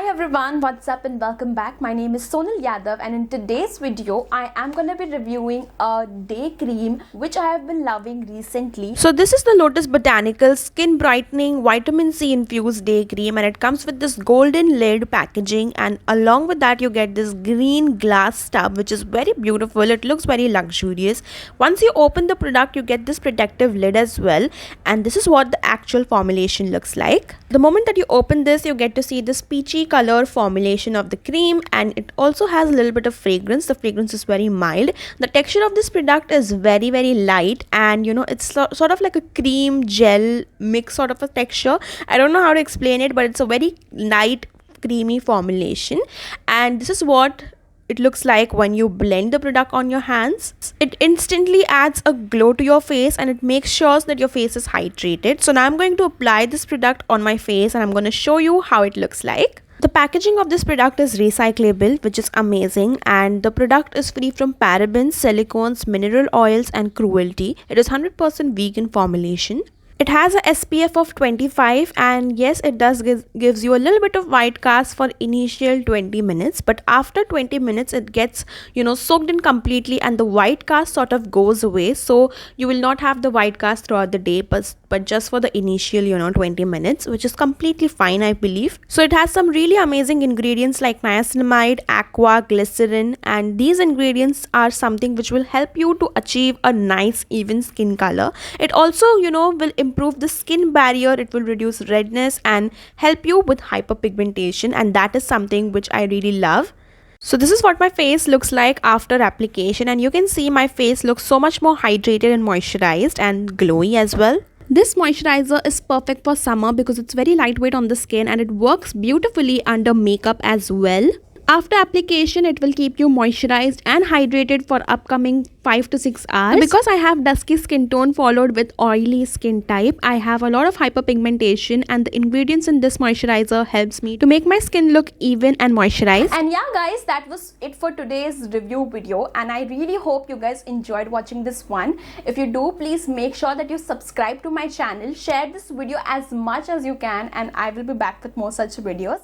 Hi everyone, what's up and welcome back. My name is Sonal Yadav and in today's video I am going to be reviewing a day cream which I have been loving recently. So this is the Lotus Botanicals Skin Brightening Vitamin C Infused Day Cream and it comes with this golden lid packaging, and along with that you get this green glass tub which is very beautiful. It looks very luxurious. Once you open the product you get this protective lid as well, and this is what the actual formulation looks like. The moment that you open this you get to see this peachy color formulation of the cream, and it also has a little bit of fragrance. The fragrance is very mild. The texture of this product is very light, and it's sort of like a cream gel mix sort of a texture. I don't know how to explain it, but it's a very light creamy formulation, and this is what it looks like when you blend the product on your hands. It instantly adds a glow to your face and it makes sure that your face is hydrated. So now I'm going to apply this product on my face and I'm going to show you how it looks like. The packaging of this product is recyclable, which is amazing, and the product is free from parabens, silicones, mineral oils and cruelty. It is 100% vegan formulation. It has a SPF of 25, and yes, it does gives you a little bit of white cast for initial 20 minutes, but after 20 minutes it gets soaked in completely and the white cast sort of goes away. So you will not have the white cast throughout the day, but just for the initial 20 minutes, which is completely fine, I believe. So it has some really amazing ingredients like niacinamide, aqua, glycerin, and these ingredients are something which will help you to achieve a nice even skin color. It also will improve the skin barrier. It will reduce redness and help you with hyperpigmentation, and that is something which I really love. So this is what my face looks like after application, and you can see my face looks so much more hydrated and moisturized and glowy as well. This moisturizer is perfect for summer because it's very lightweight on the skin and it works beautifully under makeup as well. After application, it will keep you moisturized and hydrated for upcoming 5 to 6 hours. Because I have dusky skin tone followed with oily skin type, I have a lot of hyperpigmentation, and the ingredients in this moisturizer helps me to make my skin look even and moisturized. And yeah guys, that was it for today's review video, and I really hope you guys enjoyed watching this one. If you do, please make sure that you subscribe to my channel, share this video as much as you can, and I will be back with more such videos.